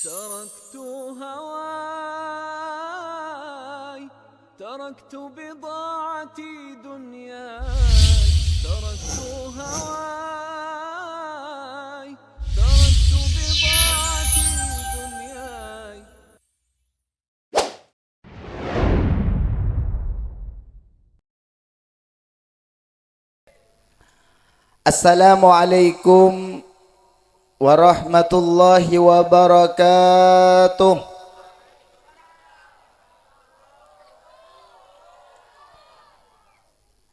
تركت هواي تركت بضاعتي دنياي تركت هواي تركت بضاعتي دنياي. Assalamualaikum warahmatullahi wabarakatuh.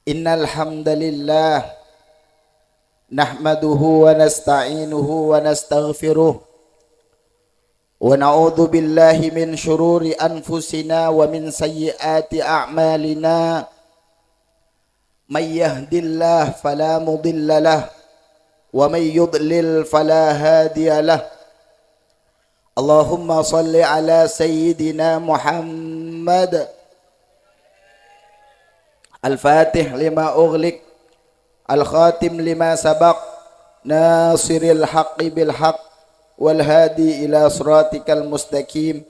Innal hamdalillah nahmaduhu wa nasta'inuhu wa nastaghfiruh wa na'udzu billahi min shururi anfusina wa min sayyiati a'malina. May yahdillahu fala mudilla lahu wa may yudlil fala hadiya lahu. Allahumma salli ala sayyidina Muhammad al-fatih lima ughliq al-khatim lima sabaq nasiril haqqi bil haqq wal hadi ila siratikal mustaqim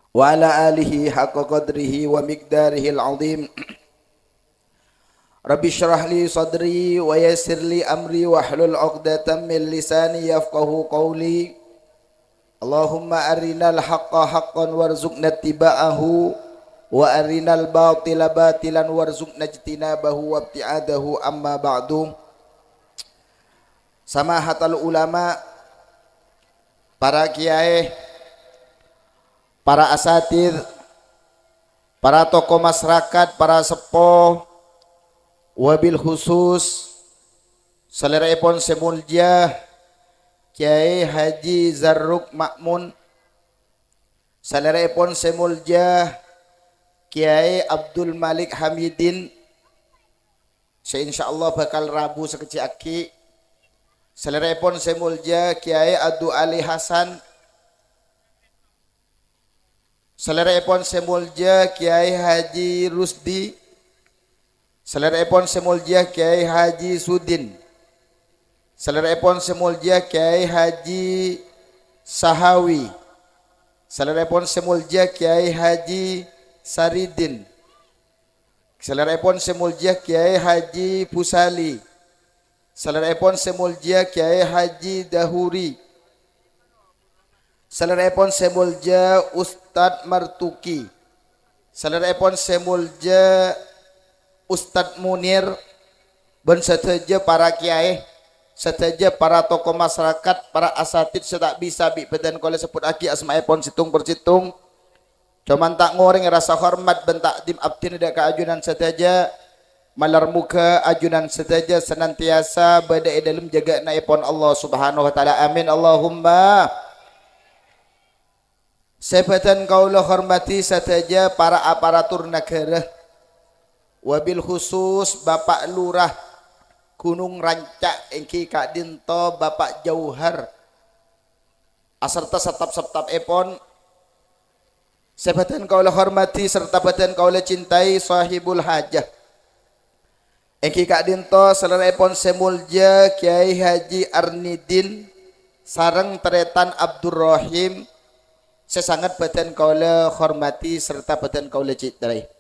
wa ala alihi haqqa qadrihi wa miqdarihi al-azim. Rabbi syrah li sadri wa yassir li amri wa hlul 'uqdatam min lisani yafqahu qawli. Allahumma arinal haqqa haqqan warzuqna ittiba'ahu wa arinal batila batilan warzuqna ijtinabahu wa ibti'adahu. Amma ba'du. Samahatul ulama, para kiai, para asatid, para tokoh masyarakat, para sepuh, wabil khusus saleraipun semulja Kiai Haji Zarruk Makmun, saleraipun semulja Kiai Abdul Malik Hamidin, insyaallah bakal Rabu sekecil aki. Saleraipun semulja Kiai Abdul Ali Hasan, saleraipun semulja Kiai Haji Rusdi, saleraipun semulja Kiai Haji Sudin, saleraipun semulja Kiai Haji Sahawi, saleraipun semulja Kiai Haji Saridin, saleraipun semulja Kiai Haji Pusali, saleraipun semulja Kiai Haji Dahuri, saleraipun semulja Ustadz Martuki, saleraipun semulja Ustadz Munir, dan seteja para kiai, seteja para tokoh masyarakat, para asatid sedak bisa bi badan kole sebut aki asmaipun situng persitung. Cuman tak ngoring rasa hormat bentak dim abdin dak keajunan seteja malar muka ajunan seteja senantiasa badai dalam jaga naipun Allah Subhanahu wa taala. Amin Allahumma. Sebatan kaulah hormati seteja para aparatur negara, wabil khusus Bapak Lurah Gunung Rancak engki Kak Dinto Bapak Jauhar aserta setap-setap epon. Sebatan kaulah hormati serta badan kaulah cintai sahibul hajah engki Kak Dinto saleraipun semulja Kiai Haji Arnidin sareng teretan Abdurrahim. Sesangat badan kaulah hormati serta badan kaulah cintai.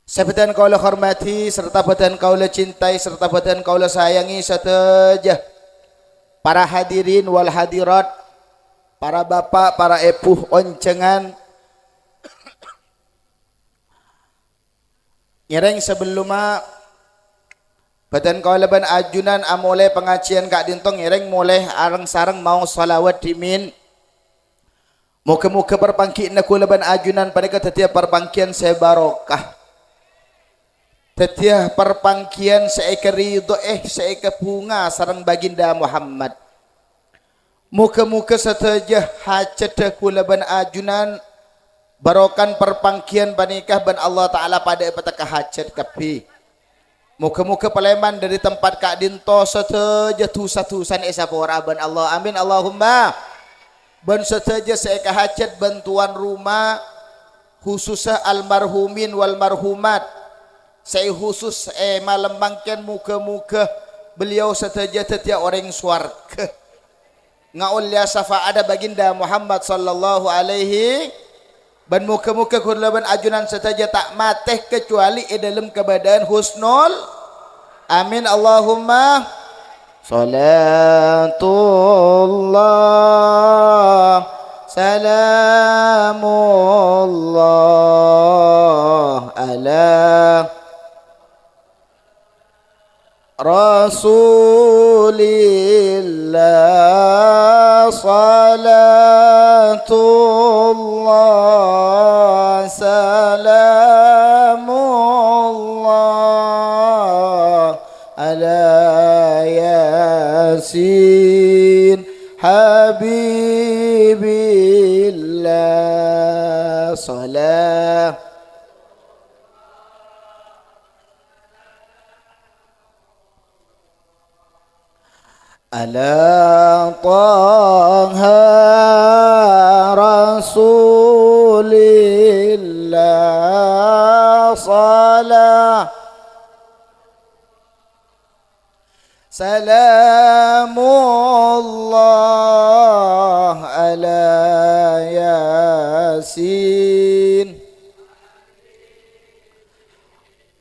Sebadan kaulah hormati serta badan kaulah cintai serta badan kaulah sayangi sateja para hadirin wal hadirat, para bapak, para epuh oncengan. Ngereng sebelumnya badan kaulah ban ajunan amoleh pengajian Kak Dintong ngereng moleh areng sareng mau salawat dimin. Muka-muka perpangkian kula ban ajunan pada setiap perpangkian saya barokah. Setiap perpangkian seekor ridho seekor bunga sareng baginda Muhammad. Muka-muka seteja hajat kula ban ajunan barokan perpangkian panikah ban Allah Ta'ala pada petaka hajat kapi. Muka-muka paleman dari tempat Kak Dinto seteja tusan esapora ban Allah. Amin Allahumma. Ban seteja seekor hajat bantuan rumah khususnya almarhumin wal marhumat. Saya khusus malam mangken muka-muka beliau saja setiap orang swarga. ngaulya syafaat baginda Muhammad sallallahu alaihi ban muka-muka kurlaban ajunan setaja tak mateh kecuali dalam keadaan husnul. Amin Allahumma. Salatullah salamullah ala Rasulillah salatullah salamullah ala yasin habibillah salam ala taha rasulillah salah salamullah ala yasin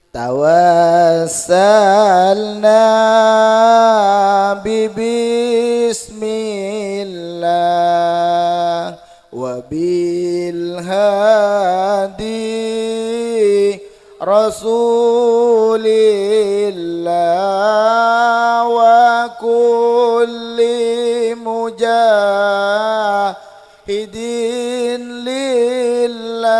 tawassalna bismillah wa bil hadi rasulillah wa kulli mujahidin lillah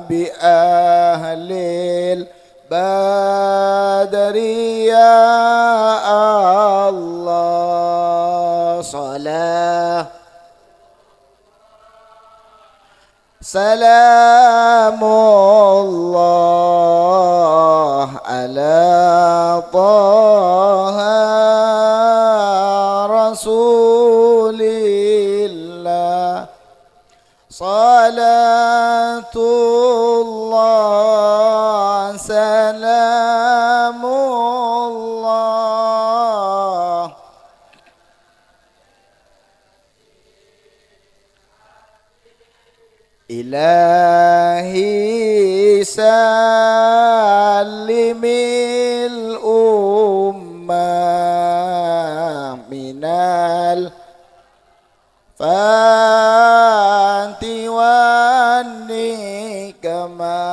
bi ahlil badri ya Allah salah salamullah ala taha rasulillah salatullah salamullah ilahi salimil ummah minal fanti wan nikma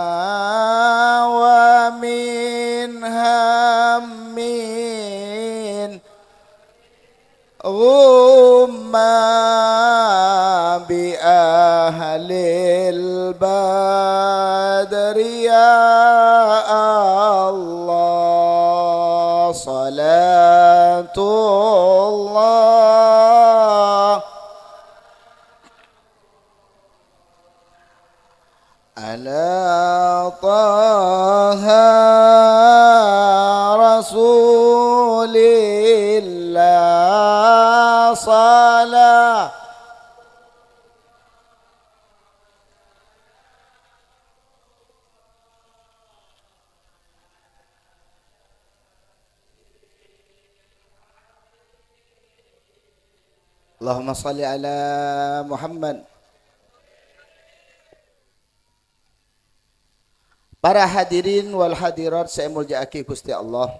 wa min hammin umma bi ahlil badri ya Allah salatullah ala taha rasulillah salah Allahumma salli ala Muhammad. Para hadirin wal hadirat saya mulyaki Gusti Allah.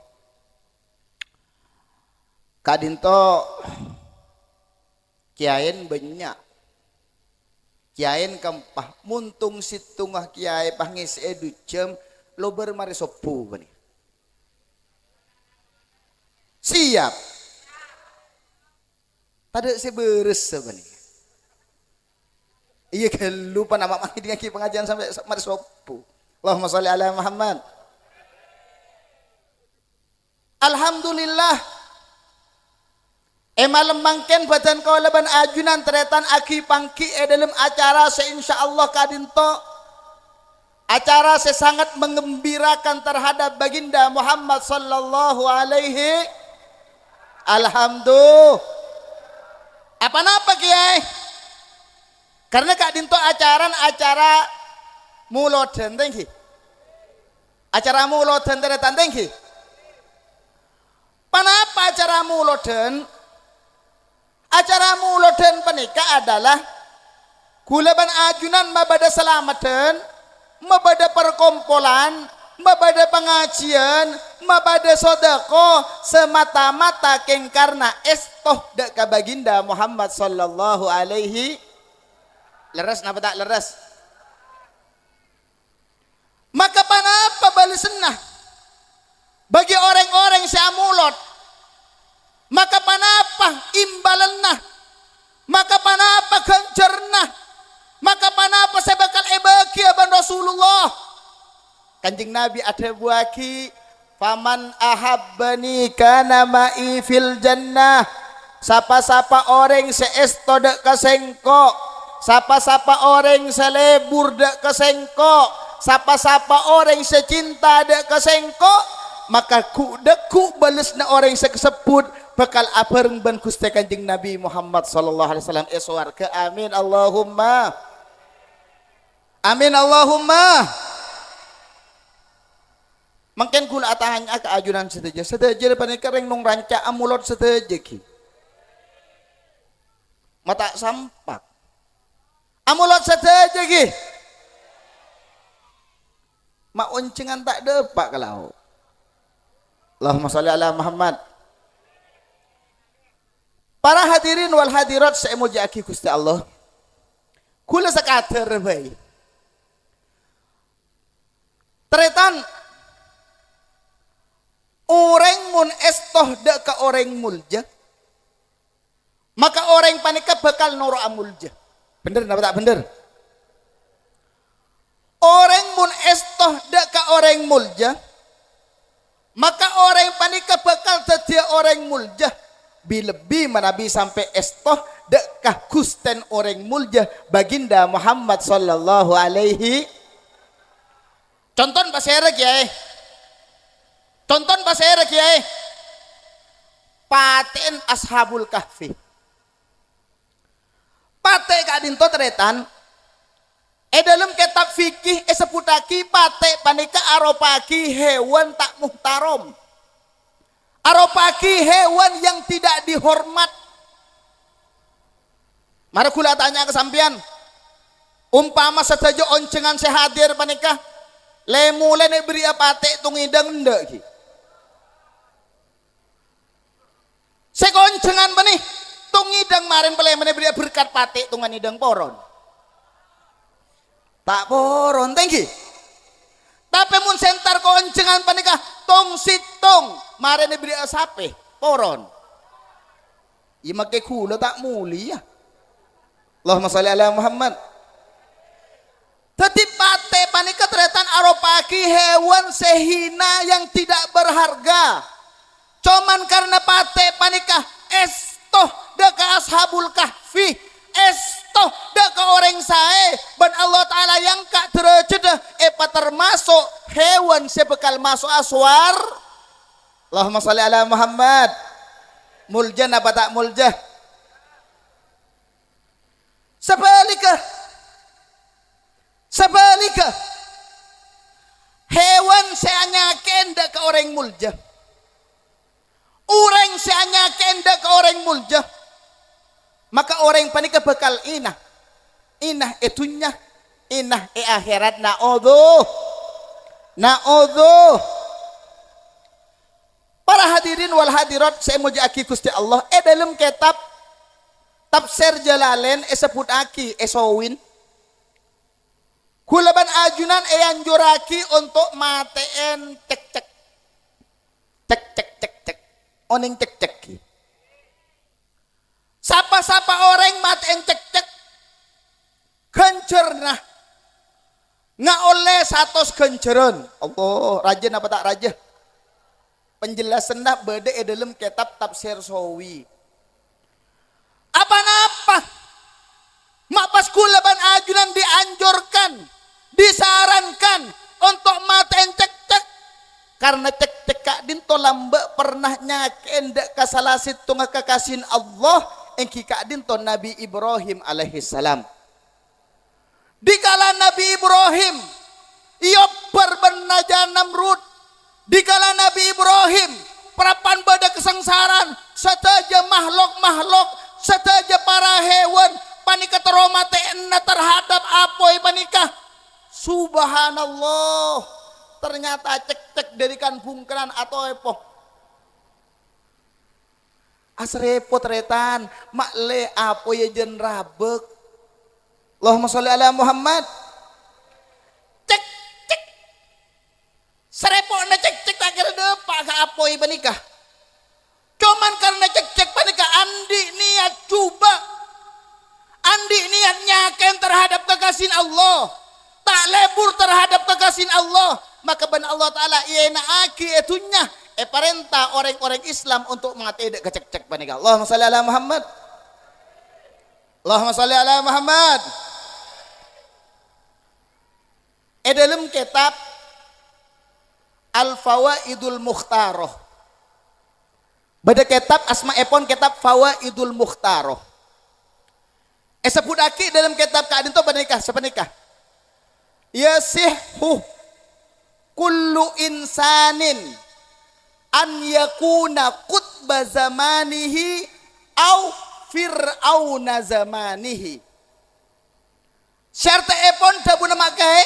Kadinto kiayen banyak. Kiayen kempah muntung situngah kiai pangis edu jam lo bermari sopu bani. Siap. Tada saya beres bani. Iya kan lupa nama maki dengan pengajian sampai mari sopu. Allahumma sholli ala Muhammad. Alhamdulillah. Malam mangken badan kaulaban ajunan teretan aki pangki dalam acara seinsyaallah kadinto acara sangat mengembirakan terhadap baginda Muhammad sallallahu alaihi. Alhamdulillah. Apa napa kiai? Karena kadinto acara muloden tengki. Acara muloden teretan tengki. Panapa acara muloden? Acara muloden panika adalah kulaban ajunan mabada selamatan, mabada perkumpulan, mabada pengajian, mabada sodako semata-mata keng karena estoh dek ka baginda Muhammad sallallahu alaihi leres napa tak leres. Maka panapa balesenah bagi orang-orang syamulot, maka panapa imbalanna, maka panapa ganjarna, maka panapa saya bakal ebaki aban Rasulullah. Kanjeng Nabi ada buaki, faman ahabbani kana ma'i fil jannah. Sapa-sapa orang seesto dek kasengko, sapa-sapa orang selebur dek kasengko, sapa-sapa orang secinta dek kasengko, maka ku deku bales na orang sekesebut bakal abareng ban Gusti Kanjeng Nabi Muhammad sallallahu alaihi wasallam eswarga. Amin Allahumma. Amin Allahumma. Mungkin kula atahanya ke ajunan seteja panika reng nung ranca amulot seteja ki. Mata sampak. Amulot seteja ki. Mauncengan tak depak kalau. Allahumma sholli ala Muhammad. Para hadirin wal hadirat saya muji aki Gusti Allah. Kula sakater bae. Tretan orang mun estoh dek ka orang mulja, maka orang panika bakal noro amulja. Bener napa tak bener? Orang mun estoh dek ka orang mulja, maka orang panika bakal jadi orang mulja. Lebih manabi sampai estoh dekkah kusten orang mulja baginda Muhammad sallallahu alaihi. Contoh pasere kiai. Contoh pasere kiai. Paten ashabul kahfi. Pate kadinto tretan. Dalam kitab fikih seputaki pate panika aropaki hewan tak muhtarom. Aropaki hewan yang tidak dihormat. Mari kula tanya ke sampean. Umpama saja oncengan sehadir panika, lemule ne beri apate tungidang ndek ki. Sekoncengan bani tungidang marin pelemene beri berkat pate tunganidang poron. Tak poron tengki. Tapi mun sentar koncengan panika tong sitong mare ne beri asape poron. Iya make kula tak mulia. Allahumma sholli ala Muhammad. Tadi pate panika tretan aropaki hewan sehina yang tidak berharga. Cuman karena pate panika estoh deka ashabul kahfi, estoh deka orang sae ban Allah taala yang kak derajat epa termasuk hewan sebekal masuk aswar. Allahumma sholli ala Muhammad. Mulja apa tak mulja? Sebaliknya hewan seanyaken deka orang mulja. Orang seanyaken deka orang mulja. Maka orang panika bakal inah etunya, inah akhirat na'udzuh. Para hadirin wal hadirat saya muji aki Gusti Allah dalam kitab Tafsir Jalalain sebut aki esowin kulaban ajunan anjuraki untuk mateen cek oning cek sapa orang mateen cek gencerna nggak oleh satos genceran. Allah rajin apa tak rajin? Penjelasan nak beda dalam kitab Tafsir Sawi. Apa-apa mak pas kulaban ajunan dianjurkan, disarankan untuk matain cek karena cek kak dinto lambe pernah nyaken dek kasalasit tunga kakasin Allah engki kak dinto Nabi Ibrahim alaihi salam. Dikala Nabi Ibrahim ia berbenaja Namrud, dikala Nabi Ibrahim perapan bada kesengsaran saja makhluk Sateja para hewan panika teromate terhadap apoi panika. Subhanallah. Ternyata cek-cek dari kan bungkeran atau epoh. Asrepot retan makle apa ya jen rabek. Allahumma sholli ala Muhammad. Cek cek. Serepot na cek cek tak kira depak ke apa ya panika. Cuman karena cek-cek panika andi niat coba. Andi niat nyaken terhadap kekasih Allah. Tak lebur terhadap kekasih Allah. Maka ben Allah Ta'ala iena aki etunya. Perintah orang-orang Islam untuk mengatih kecek-cek panika. Allahumma salli ala Muhammad. Allahumma salli ala Muhammad. Dalam kitab Al-Fawaidul Mukhtaroh. Bada kitab asma epon kitab Fawaidul Mukhtaroh. Sebut aki dalam kitab keadaan itu panika sepanika. Yasihhu kullu insanin an yakuna qutba zamanihi au fir'auna zamanihi. Syarta epon tabuna makai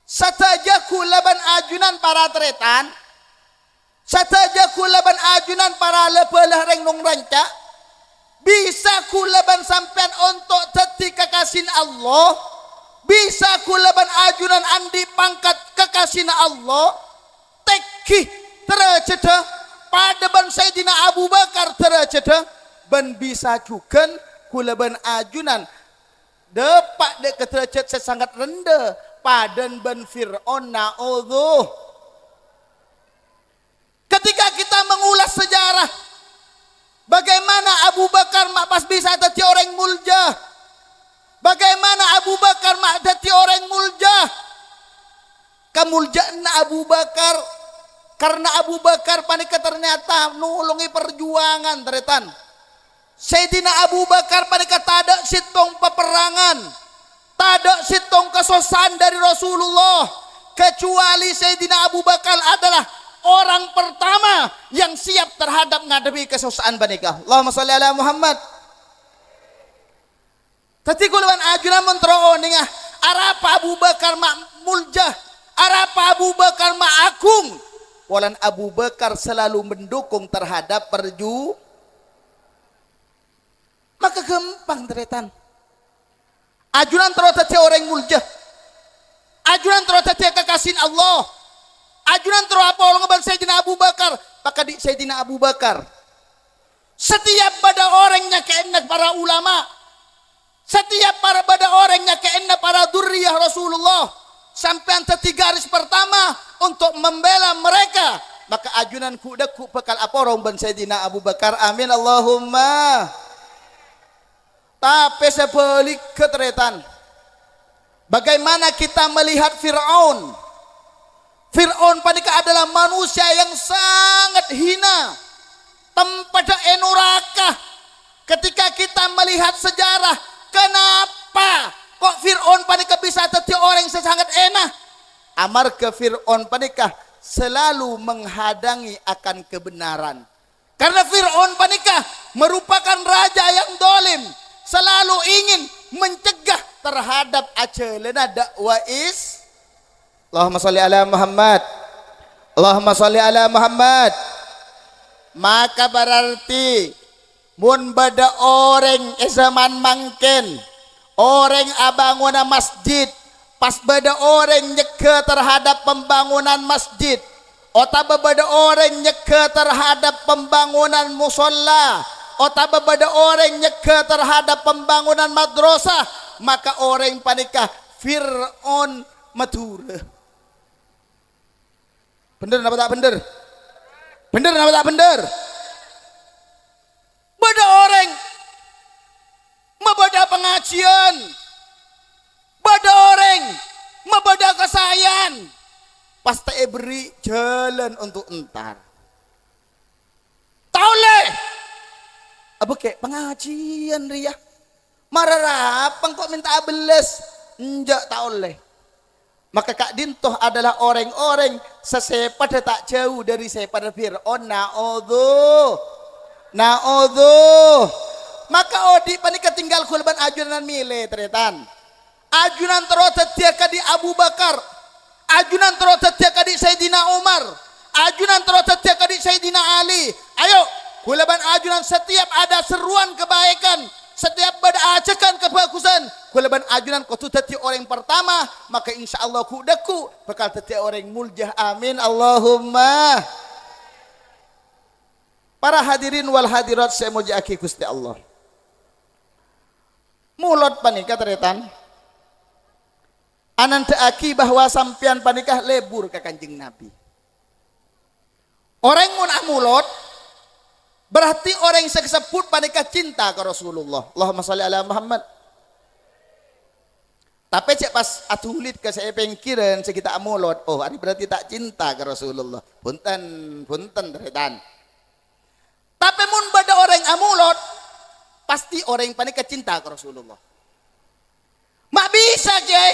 sataja kulaban ajunan para tretan, sataja kulaban ajunan para lebelah rengnung ranca, bisa kulaban sampean untuk teti kekasih Allah, bisa kulaban ajunan andi pangkat kekasih Allah, teki terceda pada ban Sayyidina Abu Bakar terceda, ban bisa juga kulaban ajunan depak dek ketercet sesangat rendah padan ban Fir'aun na'udzuh. Ketika kita mengulas sejarah bagaimana Abu Bakar mak pas bisa jadi orang mulja, bagaimana Abu Bakar mak jadi orang mulja, kemuljaan Abu Bakar karena Abu Bakar panika ternyata nulungi perjuangan teretan. Sayyidina Abu Bakar panika tada sitong peperangan, tada sitong kesosan dari Rasulullah, kecuali Sayyidina Abu Bakar adalah orang pertama yang siap terhadap ngadepi kesosaan panika. Allahumma sholli ala Muhammad. Tadi kulawan ajunan mentro ningah arapa Abu Bakar mak muljah, arapa Abu Bakar mak agung. Walan Abu Bakar selalu mendukung terhadap maka gampang teretan. Ajunan terus tadi orang muljah, ajunan terus tadi kekasih Allah, ajunan terus apa orang ngeban Sayyidina Abu Bakar, maka di Sayyidina Abu Bakar setiap pada orangnya keenak para ulama, setiap pada orangnya keenak para durriyah Rasulullah, sampai tadi garis pertama untuk membela mereka, maka ajunan kudaku bekal apa orang ban Sayyidina Abu Bakar. Amin Allahumma. Tapi sebalik keteretan, bagaimana kita melihat Fir'aun? Fir'aun panika adalah manusia yang sangat hina, tempada enuraka. Ketika kita melihat sejarah, kenapa kok Fir'aun panika bisa jadi orang yang sangat enak? Amar ke Fir'aun panika selalu menghadang akan kebenaran. Karena Fir'aun panika merupakan raja yang dolim, selalu ingin mencegah terhadap ajalana dakwah Allahumma sholli ala Muhammad. Allahumma sholli ala Muhammad. Maka berarti mun bada orang zaman mangken, orang abangunan masjid, pas bada orang nyeke terhadap pembangunan masjid, otaba bada orang nyeke terhadap pembangunan musola, otaba bada orang nyeke terhadap pembangunan madrasah, maka orang panika Fir'aun matura. Bener apa tak bener? Bener apa tak bener? Bada orang mabada pengajian, bada orang mabada kesayan, pasti beri jalan untuk entar. Tauleh apa kayak pengajian ria mararapang kok minta abeles enjak tauleh. Maka Kak Dintoh adalah orang-orang sesepada tak jauh dari sepada Fir'aun na'udzuh. Naudzuh. Maka odi panika tinggal kulban ajunan mile teretan. Ajunan terus setia kadi Abu Bakar. Ajunan terus setia kadi Sayyidina Umar. Ajunan terus setia kadi Sayyidina Ali. Ayo, kulban ajunan setiap ada seruan kebaikan, setiap ada ajakan kebagusan, kulban ajunan kau tu setia orang pertama, maka insya Allah kudaku bakal setia orang muljah. Amin Allahumma. Para hadirin wal hadirat saya muji aki Gusti Allah. Mulot panikah teretan. Ananta aki bahwa sampian panikah lebur ke Kanjeng Nabi. Orang mun amulot berarti orang yang sebut panikah cinta ke Rasulullah. Allahumma sholli ala Muhammad. Tapi cek pas atulit ke saya pengkiran sekita amulot. Oh, ini berarti tak cinta ke Rasulullah. Punten teretan. Tapi mun bada orang amulot pasti orang yang panikah cinta ke Rasulullah. Mak bisa je.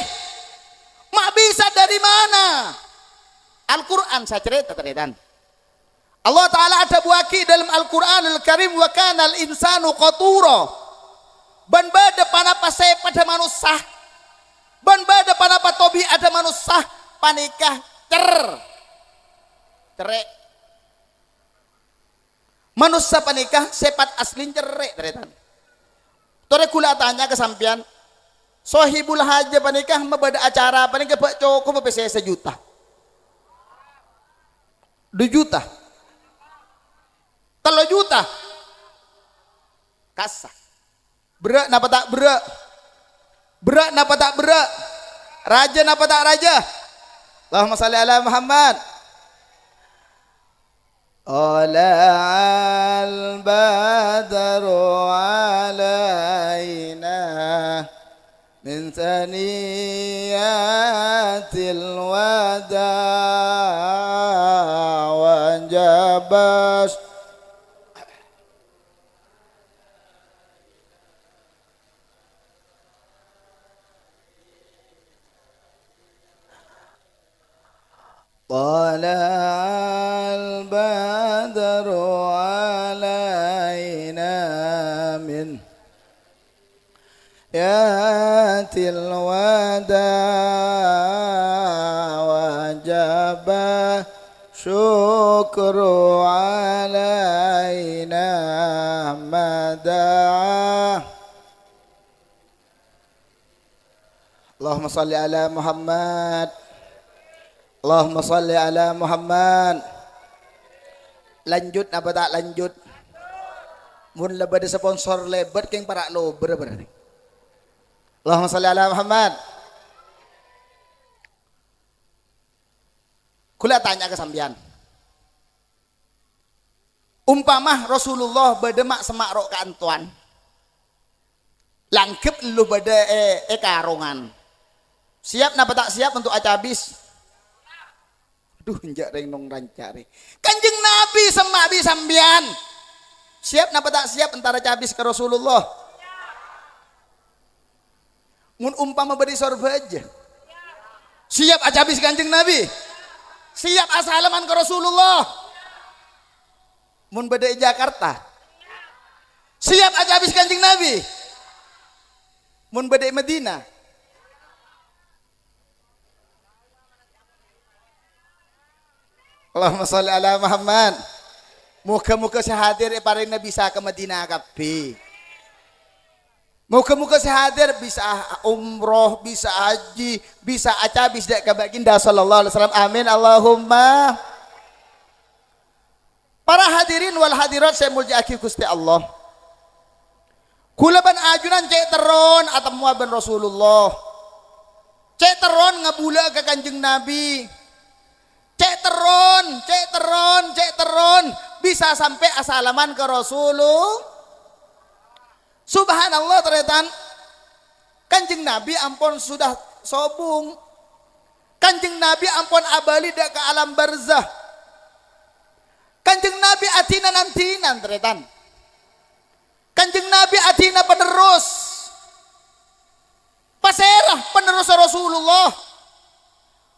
Mak bisa dari mana? Al-Quran saya cerita teretan. Allah Ta'ala ada buaki dalam Al-Quran Al-Karim wa kana al-insanu qatura. Ban bada panapa saya pada manusia. Ban bada panapa tobi ada manusia panikah cerek. Manusia panikah sepat aslin cerek teretan. Tore kula tanya ke sampian. Sohibul haja panikah membada acara panikah pak coko bepese 1 juta. 2 juta. 3 juta. Kasah. Berak napa tak berak? Berak napa tak berak? Raja napa tak raja? Allahumma shalli ala Muhammad. Ala'al badaru alaina min thaniyatil wada wa jabas Tala'al badru alaina min yatil wada wajaba syukru alaina mada'a. Allahumma salli ala Muhammad. Allahumma salli ala Muhammad. Lanjut apa tak lanjut? Mun lebih sponsor lebat keng para lo berarti. Allahumma salli ala Muhammad. Kula tanya ke sambian. Umpamah Rasulullah bedemak semak rok ke antuan. Langkep lu bade karongan. Siap napa tak siap untuk acabis? Duh, njak reng nong rancari. Kanjeng Nabi semak bi sambian. Siap napa tak siap antara cabis ke Rasulullah? Mun umpama beri sorba aja. Siap acabis Kanjeng Nabi. Siap asalaman ke Rasulullah. Mun beda Jakarta. Siap acabis Kanjeng Nabi. Mun beda Medina. Allahumma sholli ala Muhammad. Muka-muka sehadir paling bisa ke Madinah kapi. Muka-muka sehadir bisa umroh, bisa haji, bisa acabis dek ke baginda sallallahu alaihi wasallam. Amin Allahumma. Para hadirin wal hadirat saya muji aki Gusti Allah. Kulaban ajunan cek teron atau muaban Rasulullah. Cek teron ngabula ke Kanjeng Nabi. Cek teron bisa sampai asalaman ke Rasulullah. Subhanallah teretan. Kanjeng Nabi ampun sudah sobung. Kanjeng Nabi ampun abali dak ke alam barzah. Kanjeng Nabi atina nantinan teretan. Kanjeng Nabi atina penerus. Paserah penerus Rasulullah.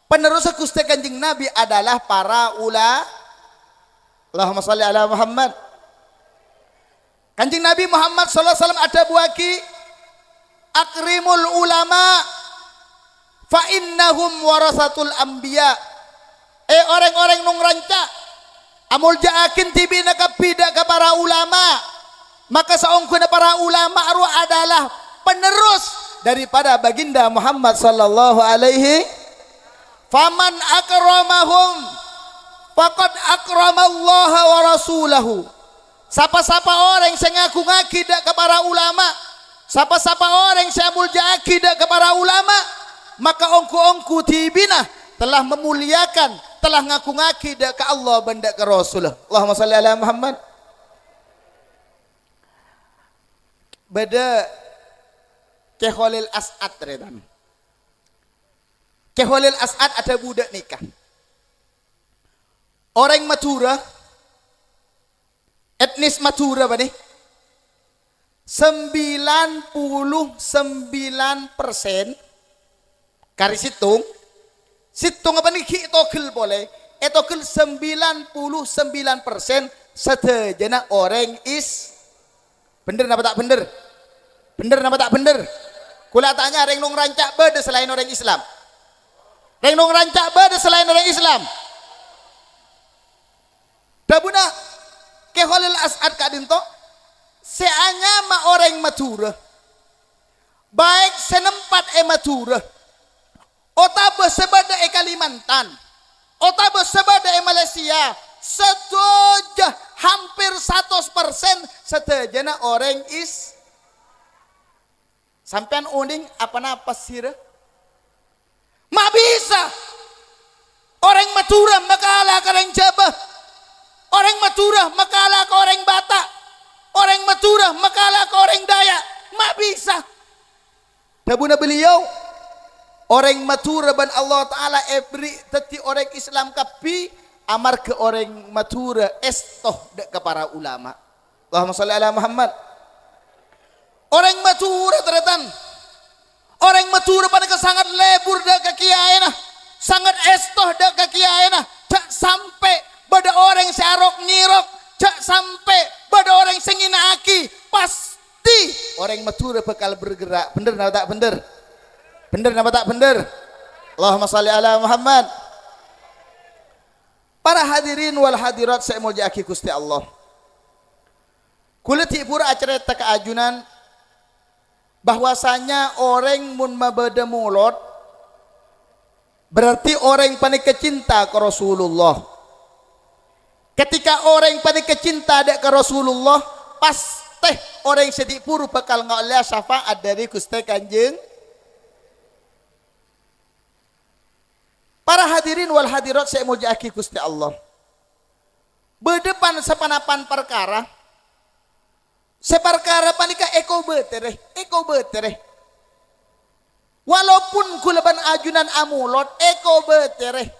Penerus Gusti Kanjeng Nabi adalah para ulama. Allahumma sholli ala Muhammad. Kanjeng Nabi Muhammad sallallahu alaihi wasallam ada buaki akrimul ulama fa innahum warasatul anbiya. Orang-orang nung ranca amul jaakin tibina kapida ka para ulama, maka saungkuna para ulama aru adalah penerus daripada baginda Muhammad sallallahu alaihi. Faman akramahum faqad akramallaha wa rasulahu. Sapa-sapa orang yang ngaku-ngaki dak ke para ulama, sapa-sapa orang yang muljaki dak ke para ulama, maka ongku-ongku tibina telah memuliakan, telah ngaku-ngaki dak ke Allah dan dak ke Rasulullah. Allahumma salli ala Muhammad. Beda ke Khalil As'ad redan. Ke Khalil As'ad ada budak nikah. Orang Madura, etnis Madura apa nih? 99% kari situng apa nih itokil boleh, itokil 99% setejana orang is bener apa tak bener? Bener apa tak bener? Kula tanya reng nong rancak beda selain orang Islam. Reng nong rancak beda selain orang Islam. Dabuna ke Khalil As'ad kadinto seanya ma orang Madura. Baik senempat Madura. Otabe sebada Kalimantan. Otabe sebada Malaysia. Setuju hampir 100% setejana orang is sampean uning apa sira? Ma bisa. Orang Madura makalah ke orang Jawa. Orang Madura makalah ke orang Batak. Orang Madura makalah ke orang Dayak. Ma bisa. Dabuna beliau orang Madura ban Allah Ta'ala ebri teti orang Islam kapi amar ke orang Madura estoh dek ke para ulama. Allahumma salli ala Muhammad. Orang Madura teretan. Orang Madura pada sangat lebur dek ke kiai nah. Sangat estoh dek ke kiai nah. Tak sampai pada orang searok nyirok. Tak sampai pada orang sengina aki. Pasti orang Madura bakal bergerak. Bener atau tak bener? Bener atau tak bener? Allahumma salli ala Muhammad. Para hadirin wal hadirat saya mau jaki Gusti Allah. Kulit pura acara keajunan bahwasanya orang mun mabada mulot berarti orang panik kecinta ke Rasulullah. Ketika orang panik kecinta dek ke Rasulullah, pasti orang sedih puru bakal ngoleh syafaat dari Gusti Kanjeng. Para hadirin wal hadirat saya mau jaki Gusti Allah. Berdepan sepanapan perkara. Seperkara panika eko betere. Walaupun kulaban ajunan amulot eko betere.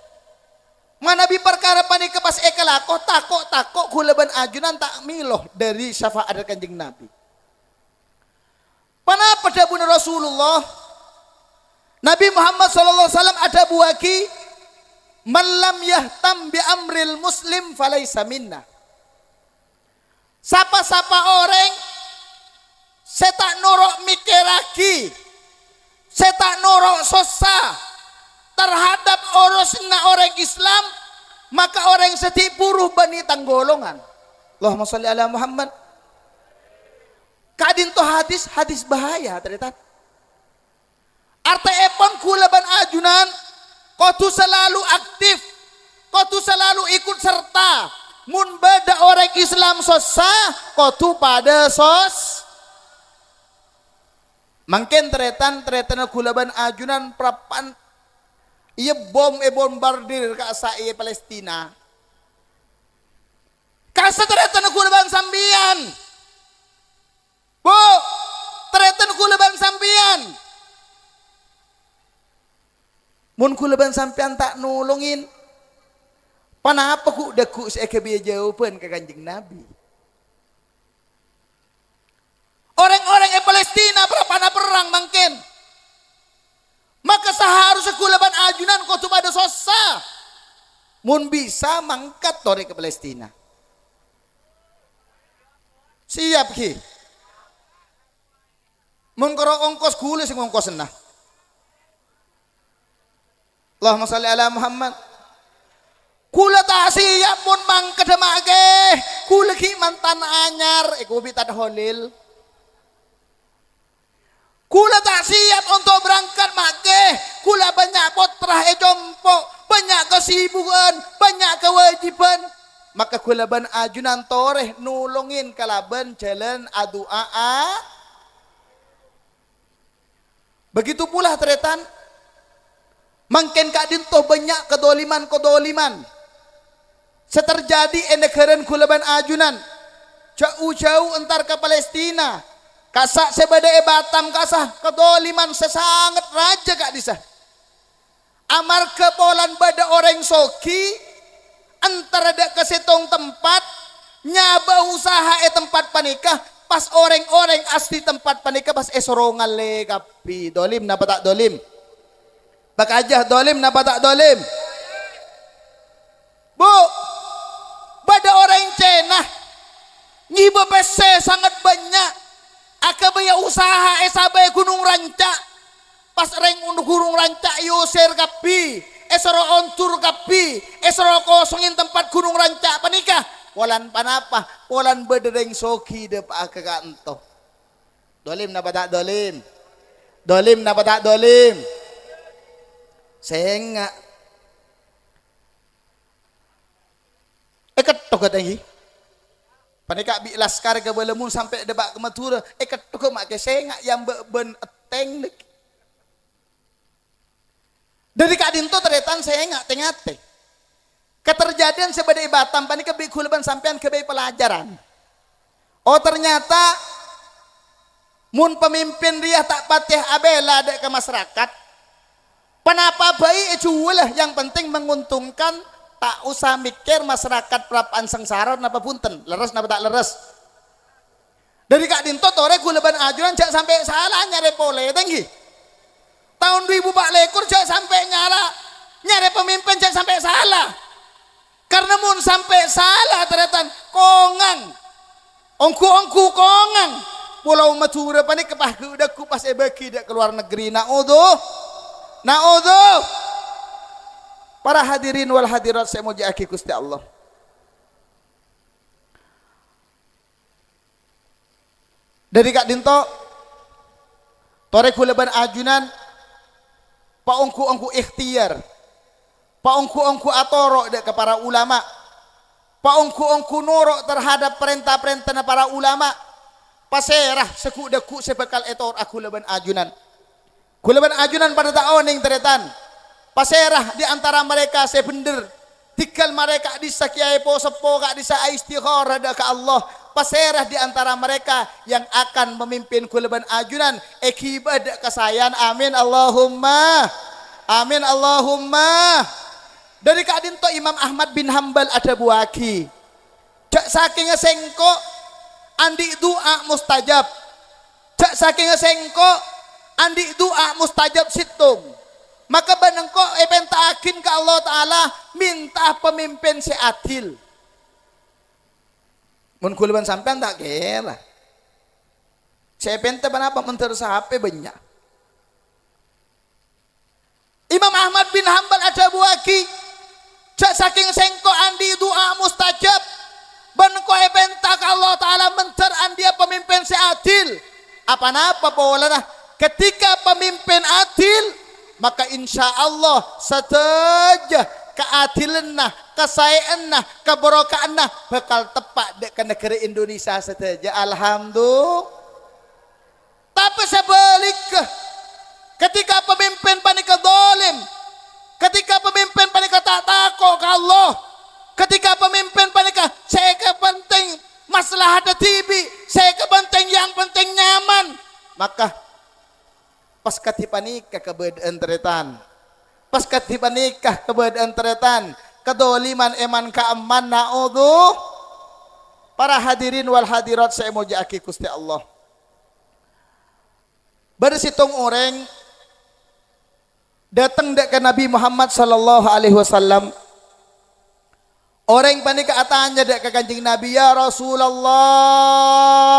Manabi perkara panika pas ekalako takok kulaban ajunan tak miloh dari syafaat Kanjeng Nabi. Panapa dabun Rasulullah Nabi Muhammad sallallahu alaihi wasallam ada buaki man lam yahtam bi amril muslim falaisa minna. Sapa-sapa orang setak norok mikiraki, setak norok sosa terhadap orang Islam, maka orang setik puruh bani tanggolongan. Allahumma salli ala Muhammad. Kadin to hadis bahaya ternyata. Arta epon kulaban ajunan, kau tu selalu aktif, kau tu selalu ikut serta. Mun beda orang Islam sosah, kau tu pada sos. Mungkin teretan kulaban ajunan prapan. Ia bombardir ke asai Palestina. Kasa teretan kulaban sambian. Bu, teretan kulaban sambian. Mun kulaban sampean tak nolongin. Panapa ku deku saya kebiaya jawaban ke Kanjeng Nabi. Orang-orang Palestina berapa perang mungkin. Maka seharusnya kulaban ajunan kau tu pada sosa. Mun bisa mangkat tore ke Palestina. Siap ki. Mun karo ongkos kula sing ongkos nah. Allahumma shalli ala Muhammad. Kula tak siap mun mangke demake. Kula ki mantan anyar, iku bitan holil. Kula tak siap untuk berangkat make. Kula banyak potrah jompo, banyak kesibukan, banyak kewajiban. Maka kula ban ajunan toreh nulungin kalaban jalan adua. Begitu pula teretan. Mungkin kak dinto banyak kedoliman. Seterjadi negara kula ban ajunan. Jauh-jauh entar ke Palestina. Kasak sebada Batam kasah kedoliman sesangat raja kak disah. Amar ke Polan bada orang soki antara ada kesetong tempat nyaba usaha tempat panikah pas orang-orang asli tempat panikah pas sorongan le kapi dolim napa tak dolim bak aja dolim napa tak dolim bu bada orang Cina ngiba pese sangat banyak akabaya usaha sabay gunung ranca pas reng untuk gunung ranca yusir kapi esoro ontur kapi esoro kosongin tempat gunung ranca panikah walan panapa walan bedereng soki de pa kakanto dolim napa tak dolim dolim napa tak dolim senga ketok katangi panika bi laskar ke belemun sampai debak ke matura ketok mak ke senga yang ben eteng lek dari kadinto teretan senga tengate keterjadian sebadai Batam panika bi kulaban sampean ke pelajaran. Oh ternyata mun pemimpin dia tak patih abela dek ke masyarakat. Kenapa baik cuulah yang penting menguntungkan tak usah mikir masyarakat perapaan sengsara napa punten leres napa tak leres. Dari kak dinto tore kulaban ajuran jak sampai salah nyare pole tinggi. Tahun 2000 Pak Lekur jak sampai nyare pemimpin jak sampai salah. Karena mun sampai salah ternyata kongang ongku kongang pulau Madura panik kepah udah kupas bagi dak keluar negeri naudzuh para hadirin wal hadirat saya muji aki Gusti Allah dari kak dinto tore kulaban ajunan pa ongku ikhtiar pa ongku atoro dek ke para ulama pa ongku norok terhadap perintah-perintah para ulama paserah seku deku sebekal etor aku leban ajunan pada tahun yang teretan paserah di antara mereka saya bener tikal mereka disa kiai po sepo kak disa istikharah ke Allah paserah di antara mereka yang akan memimpin kuleban ajunan ekibad kesayan amin Allahumma dari kadinto Imam Ahmad bin Hambal ada buaki cak saking sengko andi doa mustajab cak saking sengko andi doa mustajab situng maka banengko epentakin ke Allah Ta'ala minta pemimpin seadil mun kulaban sampean tak kira saya penta apa mentersahape banyak Imam Ahmad bin Hambal ada buaki cak saking sengko andi doa mustajab banengko epenta ke Allah Ta'ala menter andia pemimpin seadil apa-apa boleh ketika pemimpin adil maka insya Allah saja keadilan nah kesayaan nah keberokaan nah bakal tepat dek ke negeri Indonesia saja alhamdulillah tapi sebaliknya ketika pemimpin panika dolim ketika pemimpin panika tak takut ke Allah ketika pemimpin panika saya kepenting maslahat tibi saya kepenting yang penting nyaman maka pas katipa nikah kebeadaan teretan pas katipa nikah kebeadaan teretan kedoliman eman kaaman naudzuh para hadirin wal hadirat saya muji aki Gusti Allah bersitong orang datang dek ke Nabi Muhammad sallallahu alaihi wasallam orang panik atanya dek ke kanjeng Nabi ya Rasulullah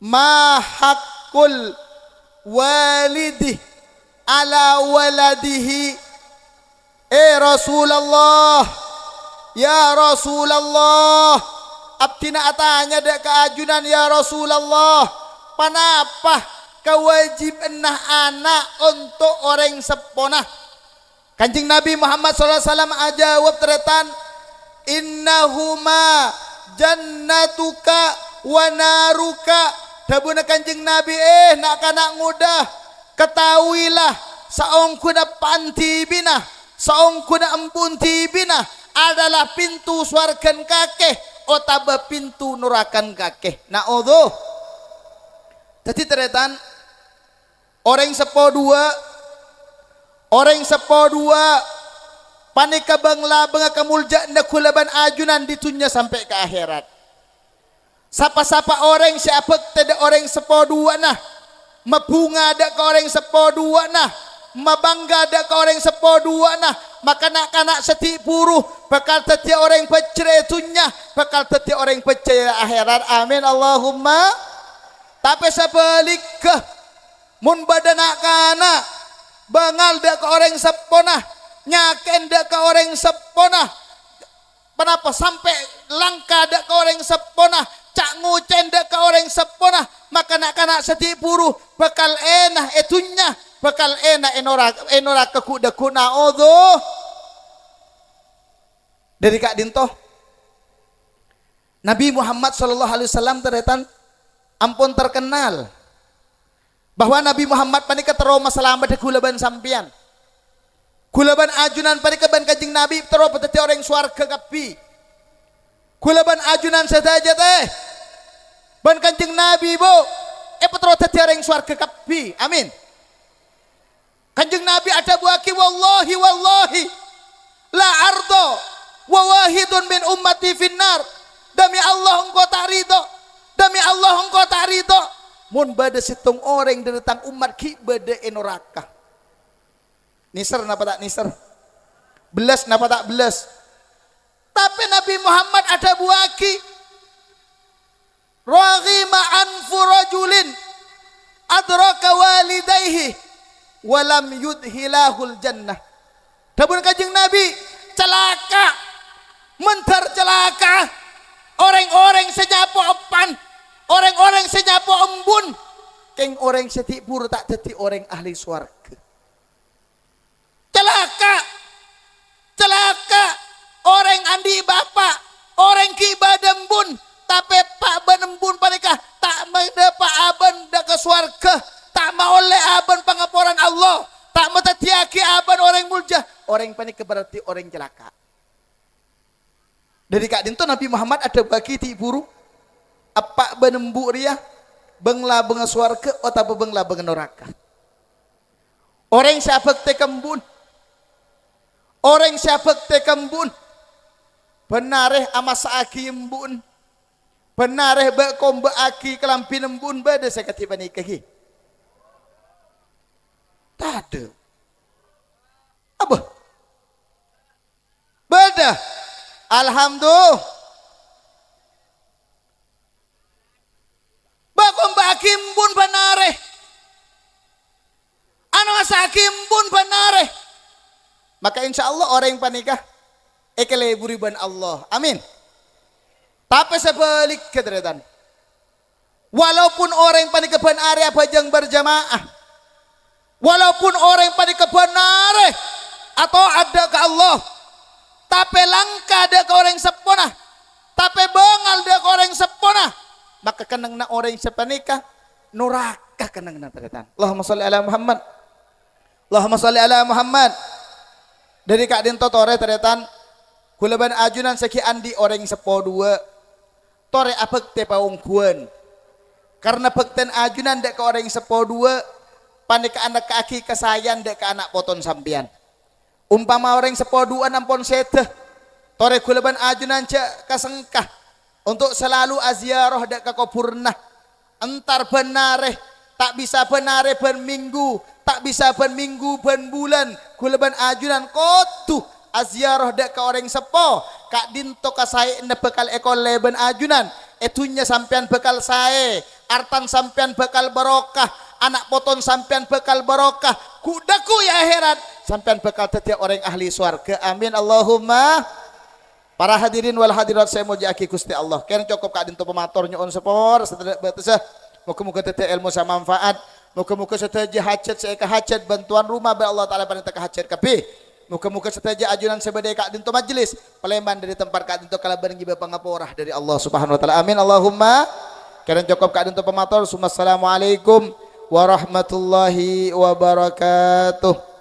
ma haqqul walidi ala waladihi. Rasulullah, ya Rasulullah, abdina atanya dek keajunan ya Rasulullah, panapa kewajiban anak untuk orang seponah. Kanjeng Nabi Muhammad SAW ajawab teretan, innahuma jannatuka wa naruka. Dabuna kanjeng Nabi nak kanak mudah, ketahuilah saong kuna panti bina, saong kuna empun tibina adalah pintu suargan kakeh otaba pintu nurakan kakeh. Na'udhu. Jadi teretan orang sepo dua panika bangla bangga kamulja na kulaban ajunan ditunya sampai ke akhirat. Sapa-sapa orang siapa tidak orang sepo dua nah, mabunga ada ke orang sepo dua nah, mabangga ada ke orang sepo dua nah, maka nak seti puru bakal teti orang percaya tunya, bakal teti orang percaya akhirat. Amin Allahumma. Tapi sebaliknya mun badana kana bangal dak ke orang sepona, nyaken dak ke orang sepona, kenapa sampai langka dak ke orang sepona, cak ngucen dak ke orang sepona, maka nak seti puru bakal enah etunya, bakal enak enora keku naudhu. Dari Kak Dinto Nabi Muhammad SAW teretan ampun terkenal bahwa Nabi Muhammad panika tero masalah de kulaban sampian, kulaban ajunan panika ban kanjeng Nabi tero peteti orang swarga kapi, kulaban ajunan saja teh ban kanjeng Nabi bo petero teti orang swarga kapi. Amin. Kanjeng Nabi ada buaki wallahi la ardo wa wahidun min ummati finnar. Demi Allah engkau tak ridho, demi Allah engkau tak ridho mun bade situng orang datang umat ki bade enoraka. Niser napa tak niser, belas napa tak belas. Tapi Nabi Muhammad ada buaki raghima anfu rajulin adraka walidayhi walam yudhilahul jannah. Dabun kanjeng Nabi celaka, mentar celaka orang-orang senyapo epan, orang-orang senyapo embun, keng orang setik pur tak jadi orang ahli swarga. Celaka orang andi bapak, orang ki badembun, tapi pak badembun panikah tak mendapat aban dak ke swarga, tak mau oleh aban pengapuran Allah, tak metetiaki aban orang mulja, orang panik berarti orang celaka. Dari Kak Dinto Nabi Muhammad ada bagi ti buru apa benembu ria bengla benga swarga atau bengla benga neraka. Orang siapa te kembun, orang siapa te kembun, benareh amasa aki embun, benareh be kombe aki kelampin embun bade sekati panikahi. Tade apa beda. Alhamdulillah. Bakom bakim pun benare. Anu sakim pun benare. Maka insya Allah orang yang panikah ekele buriban Allah. Amin. Tapi sebalik keteretan. Walaupun orang yang panikah benare apa jang berjamaah. Walaupun orang yang panikah benare atau ada ke Allah. Tapi langka ada ke orang sepona, tapi bengal ada ke orang sepona, maka kenang na orang sepanika nuraka kenang na teretan. Allahumma sholli ala Muhammad, Allahumma sholli ala Muhammad. Dari Kak Dinto tore teretan kulaban ajunan seki andi orang sepo dua tore apek te paungkuan karena pekten ajunan dek ke orang sepo dua panika anak kaki kesayan dek ke anak poton sampian. Umpama orang sepodua nampon sete tore kulaban ajunan cek kasengkah untuk selalu aziarah dak kakopurna entar benare tak bisa benare ben minggu tak bisa ben minggu ben bulan kulaban ajunan kotu aziarah dak ka orang sepo Kak Dinto kasae ne bekal ekol leben ajunan etunya sampean bekal sae hartan sampean bakal barokah, anak poton sampean bakal barokah, kudaku ya akhirat sampean bakal dadi orang ahli swarga. Amin Allahumma. Para hadirin wal hadirat saya muji aki Gusti Allah. Kene cukup kadin to pematur nyuwun sepor sedherek batasah. Muga-muga tete ilmu sama manfaat. Muga-muga sedaja hajat saya ke hajat bantuan rumah ba Allah taala paring hajat kabeh. Muga-muga sedaja ajunan sebadai kadin to majelis Palembang dari tempat kadin to kala bareng giba pangaporah dari Allah Subhanahu wa taala. Amin Allahumma. Kene cukup kadin to pematur. Assalamualaikum warahmatullahi wabarakatuh.